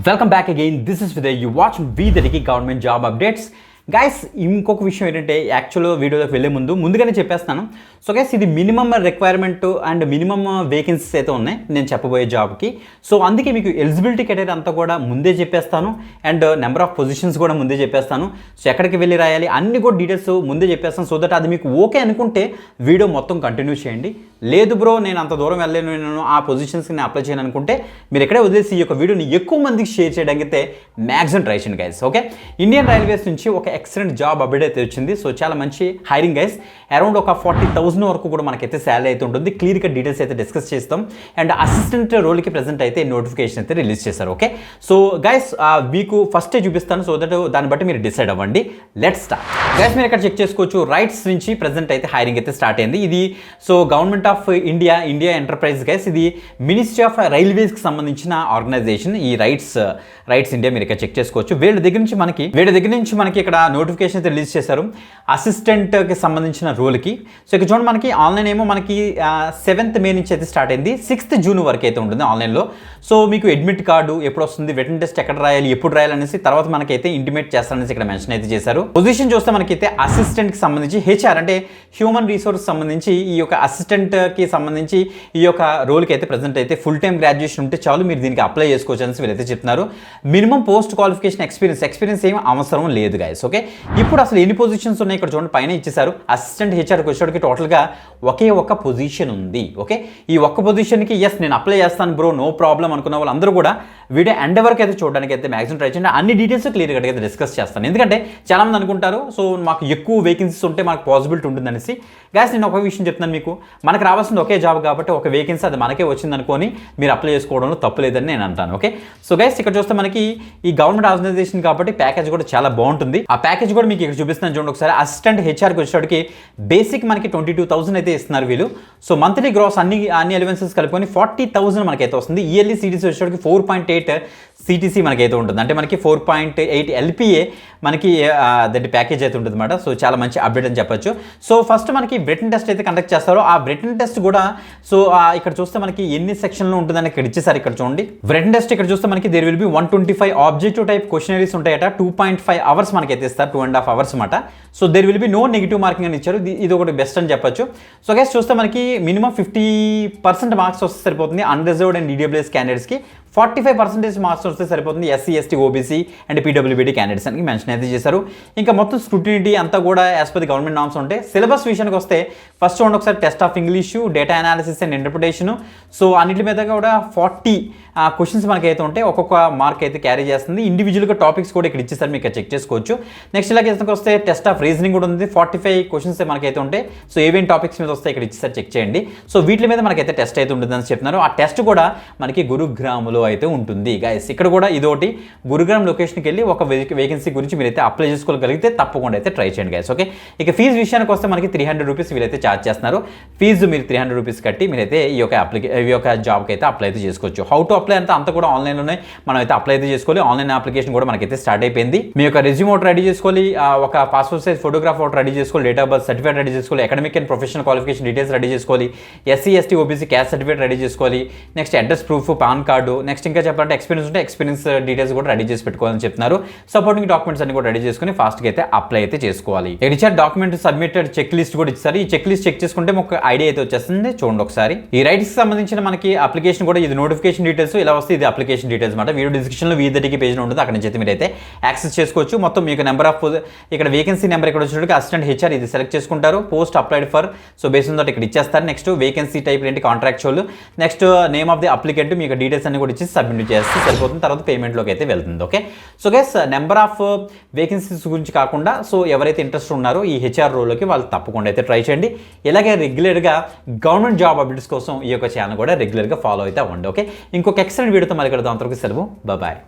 Welcome back again. This is Vidya. You watch V3 government job updates. Guys ఇంకొక విషయం ఏంటంటే యాక్చువల్గా వీడియోలోకి వెళ్ళే ముందుగానే చెప్పేస్తాను. సో గైస్ ఇది minimum requirement and minimum vacancies అయితే ఉన్నాయి నేను చెప్పబోయే జాబ్కి. సో అందుకే మీకు ఎలిజిబిలిటీ క్రైటీరియా అంతా కూడా ముందే చెప్పేస్తాను అండ్ నెంబర్ ఆఫ్ పొజిషన్స్ కూడా ముందే చెప్పేస్తాను. సో ఎక్కడికి వెళ్ళి రాయాలి అన్ని కూడా డీటెయిల్స్ ముందే చెప్పేస్తాను. సో దట్ అది మీకు ఓకే అనుకుంటే వీడియో మొత్తం కంటిన్యూ చేయండి. లేదు బ్రో నేను అంత దూరం వెళ్ళలేను, నేను ఆ పొజిషన్స్కి నేను అప్లై చేయను అనుకుంటే మీరు ఎక్కడే వదిలేసి ఈ యొక్క వీడియోని ఎక్కువ మందికి షేర్ చేయడానికి అయితే మ్యాక్సిమం ట్రై చేయండి గైస్. ఓకే, ఇండియన్ రైల్వేస్ నుంచి ఒక ఎక్సలెంట్ జాబ్ అప్డేట్ అయితే వచ్చింది. సో చాలా మంచి హైరింగ్ గైస్, అరౌండ్ ఒక 40,000 వరకు కూడా మనకైతే శాలరీ అయితే ఉంటుంది. క్లియర్గా డీటెయిల్స్ అయితే డిస్కస్ చేస్తాం. అండ్ అసిస్టెంట్ రోల్కి ప్రెజెంట్ అయితే నోటిఫికేషన్ అయితే రిలీజ్ చేశారు. ఓకే, సో గైస్ మీకు ఫస్టే చూపిస్తాను, సో దట్ దాన్ని బట్టి మీరు డిసైడ్ అవ్వండి. Let's start guys. మీరు ఇక్కడ చెక్ చేసుకోవచ్చు, రైట్స్ నుంచి ప్రెజెంట్ అయితే హైరింగ్ అయితే స్టార్ట్ అయింది. ఇది so government of India enterprise guys, ఇది మినిస్ట్రీ ఆఫ్ రైల్వేస్కి సంబంధించిన ఆర్గనైజేషన్. ఈ రైట్స్ ఇండియా మీరు ఇక్కడ చెక్ చేసుకోవచ్చు. వీళ్ళ దగ్గర నుంచి మనకి ఇక్కడ నోటిఫికేషన్ అయితే రిలీజ్ చేశారు అసిస్టెంట్కి సంబంధించిన రోల్కి. సో ఇక్కడ చూడండి మనకి ఆన్లైన్ ఏమో మనకి 7th మే నుంచి అయితే స్టార్ట్ అయింది, 6th జూన్ వరకు అయితే ఉంటుంది ఆన్లైన్లో. సో మీకు అడ్మిట్ కార్డు ఎప్పుడు వస్తుంది, రిటన్ టెస్ట్ ఎక్కడ రాయాలి, ఎప్పుడు రాయాలనేసి తర్వాత మనకైతే ఇంటిమేట్ చేస్తారనేసి ఇక్కడ మెన్షన్ అయితే చేశారు. పొజిషన్ చూస్తే మనకైతే అసిస్టెంట్కి సంబంధించి హెచ్ఆర్ అంటే హ్యూమన్ రిసోర్స్ సంబంధించి ఈ యొక్క అసిస్టెంట్కి సంబంధించి ఈ యొక్క రోల్కి అయితే ప్రెజెంట్ అయితే ఫుల్ టైం గ్రాడ్యుయేషన్ ఉంటే చాలు మీరు దీనికి అప్లై చేసుకోవచ్చు అనేసి వీళ్ళైతే చెప్తున్నారు. మినిమం పోస్ట్ క్వాలిఫికేషన్ ఎక్స్పీరియన్స్ ఏమి అవసరం లేదు గైస్. ఓకే, ఇప్పుడు అసలు ఎన్ని పొజిషన్స్ ఉన్నాయి ఇక్కడ చూడండి, పైన ఇచ్చేసారు. అసిస్టెంట్ హెచ్ఆర్కి వచ్చేటికి టోటల్గా ఒకే ఒక పొజిషన్ ఉంది. ఓకే, ఈ ఒక్క పొజిషన్కి ఎస్ నేను అప్లై చేస్తాను బ్రో నో ప్రాబ్లం అనుకున్న వాళ్ళందరూ కూడా వీడియో ఎండ్ వరకు అయితే చూడడానికి అయితే మ్యాక్సిమం ట్రై చేయండి. అన్ని డీటెయిల్స్ క్లియర్గా అయితే డిస్కస్ చేస్తాను. ఎందుకంటే చాలామంది అనుకుంటారు సో మాకు ఎక్కువ వేకెన్సీస్ ఉంటే మాకు పాసిబిలిటీ ఉంటుందనేసి. గైస్ నేను ఒక విషయం చెప్తున్నాను, మీకు మనకు రావాల్సింది ఒకే జాబ్ కాబట్టి ఒక వేకెన్సీ అది మనకే వచ్చింది అనుకొని మీరు అప్లై చేసుకోవడంలో తప్పు లేదని నేను అంటాను. ఓకే, సో గైస్ ఇక్కడ చూస్తే మనకి ఈ గవర్నమెంట్ ఆర్గనైజేషన్ కాబట్టి ప్యాకేజ్ కూడా చాలా బాగుంటుంది. ఆ ప్యాకేజ్ కూడా మీకు ఇక్కడ చూపిస్తున్నాను చూడండి ఒకసారి. అసిస్టెంట్ హెచ్ఆర్కి వచ్చేటికి బేసిక్ మనకి 22,000 అయితే ఇస్తున్నారు వీళ్ళు. సో మంత్లీ గ్రాస్ అన్ని అలవెన్సెస్ కలుపుకొని 40,000 మనకైతే వస్తుంది. ఇయర్లీ సిటీసీ వచ్చేటికి 4.8 సిటీసీ మనకైతే ఉంటుంది, అంటే మనకి 4.8 ఎల్పిఏ మనకి దట్ ప్యాకేజ్ అయితే ఉంటుంది అనమాట. సో చాలా మంచి అప్డేట్ అని చెప్పొచ్చు. సో ఫస్ట్ మనకి బ్రిటన్ టెస్ట్ అయితే కండక్ట్ చేస్తారు. ఆ బ్రిటన్ టెస్ట్ కూడా సో ఇక్కడ చూస్తే మనకి ఎన్ని సెక్షన్లో ఉంటుందని ఇక్కడ ఇచ్చేసారు. ఇక్కడ చూడండి బ్రిటన్ టెస్ట్ ఇక్కడ చూస్తే మనకి there will be 125 objective type questionnaires ఉంటాయట. 2.5 అవర్స్ మనకైతే ఇస్తారు, 2.5 అవర్స్ అనమాట. So there will be no negative marking అని ఇచ్చారు. ఇది ఒకటి బెస్ట్ అని చెప్పొచ్చు. సో గైస్ చూస్తే మనకి మినిమం 50% మార్క్స్ వస్తే సరిపోతుంది అన్రిజర్వ్డ్ అండ్ ఈడబ్ల్యూఎస్ క్యాండిడేట్స్కి. 45% మార్క్స్ వస్తే సరిపోతుంది SC ST OBC and PWBD candidates అని మెన్షన్ అయితే చేశారు. ఇంకా మొత్తం స్క్రూటినిటీ అంతా కూడా as per the government norms ఉంటాయి. సిలబస్ విషయానికి వస్తే ఫస్ట్ చూడండి ఒకసారి, test of English, data analysis and interpretation. So అన్నిటి మీద కూడా 40 క్వశ్చన్స్ మనకైతే ఉంటాయి, ఒక్కొక్క మార్క్ అయితే క్యారీ చేస్తుంది. ఇండివిజువల్గా టాపిక్స్ కూడా ఇక్కడ ఇచ్చేసారు, మీకు చెక్ చేసుకోవచ్చు. నెక్స్ట్ ఇలాగే వస్తే టెస్ట్ ఆఫ్ రీజనింగ్ కూడా ఉంది, 45 క్వశ్చన్స్ మనకైతే ఉంటాయి. సో ఏవేం టాపిక్స్ మీద వస్తే ఇక్కడ ఇచ్చేసారు, చెక్ చేయండి. సో వీటి మీద మనకైతే టెస్ట్ అయితే ఉంటుందని చెప్తున్నారు. ఆ టెస్ట్ కూడా మనకి గురుగ్రామ్లో అయితే ఉంటుంది గైస్. ఇక్కడ కూడా ఇదోటి గురుగ్రామ్ లొకేషన్కి వెళ్ళి ఒక వేకెన్సీ గురించి మీరైతే అప్లై చేసుకోగలిగితే తప్పకుండా అయితే ట్రై చేయండి గైస్. ఓకే, ఇక ఫీజు విషయానికి వస్తే మనకి 300 రూపీస్ వీళ్ళైతే ఛార్జ్ చేస్తున్నారు. ఫీజు మీరు 300 రూపీస్ కట్టి మీరైతే ఈ యొక్క జాబ్కి అయితే అప్లై అయితే చేసుకోవచ్చు. హౌ టు అప్లై అంతా కూడా ఆన్లైన్లోనే మనం అయితే అప్లై అయితే చేసుకోవాలి. ఆన్లైన్ అప్లికేషన్ కూడా మనకైతే స్టార్ట్ అయిపోయింది. మీ యొక్క రెజ్యూమ్ ఒకటి రెడీ చేసుకోవాలి, ఒక పాస్పోర్ట్ సైజ్ ఫోటోగ్రాఫ్ ఒకటి రెడీ చేసుకోవాలి, date of birth certificate ready చేసుకోవాలి, academic and professional qualification details ready చేసుకోవాలి, SC ST OBC caste certificate ready చేసుకోవాలి, next address proof, PAN card, next ఇంకా చెప్పాలంటే ఎక్స్పీరియన్స్ ఉంటే ఎక్స్పీరియన్స్ డీటెయిల్స్ కూడా రెడీ చేసి పెట్టుకోవాలని చెప్తున్నారు. సపోర్టింగ్ డాక్యుమెంట్స్ అన్ని కూడా రెడీ చేసుకుని ఫాస్ట్గా అయితే అప్లై అయితే చేసుకోవాలి. ఇచ్చారు డాక్యుమెంట్ సబ్మిటెడ్ చెక్ లిస్ట్ కూడా ఇచ్చారు. ఈ చెక్ లిస్ట్ చెక్ చేసుకుంటే ఒక ఐడియా అయితే వచ్చేస్తుంది. చూడండి ఒకసారి. ఈ రైట్స్కి సంబంధించిన మనకి అప్లికేషన్ కూడా ఇది నోటిఫికేషన్ డీటెయిల్స్ ఇలా వస్తే ఇది అప్లికేషన్ డీటెయిల్స్ అనమాట. వీడియో డిస్క్రిప్షన్లో V30 పేజ్ ఉంటుంది, అక్కడ నుంచి అయితే మీరైతే యాక్సెస్ చేసుకోవచ్చు. మొత్తం మీకు నెంబర్ ఆఫ్ ఇక్కడ వేకెన్సీ నెంబర్ ఇక్కడ వచ్చినట్టు అసిస్టెంట్ హెచ్ఆర్ ఇది సెలెక్ట్ చేసుకుంటారు. Post applied for so base on that ఇక్కడ ఇచ్చేస్తారు. నెక్స్ట్ వేకెన్సీ టైప్ ఏంటి contractual, next name of the applicant మీకు డీటెయిల్స్ అన్ని కూడా ఇచ్చి సబ్మిట్ చేస్తే సరిపోతుంది. తర్వాత పేమెంట్లోకి అయితే వెళ్తుంది. Okay, so guys number of vacancies గురించి కాకుండా సో ఎవరైతే ఇంట్రెస్ట్ ఉన్నారో ఈ హెచ్ఆర్ రోల్లోకి వాళ్ళు తప్పకుండా అయితే ట్రై చేయండి. ఇలాగే రెగ్యులర్గా గవర్నమెంట్ జాబ్ అప్డేట్స్ కోసం ఈ యొక్క ఛానల్ కూడా రెగ్యులర్గా ఫాలో అయితే అవ్వండి. ఓకే, ఇంకొక ఎక్సలెంట్ వీడియోతో మళ్ళీ కలుద్దాం. అంతవరకు సెలవు, బాయ్.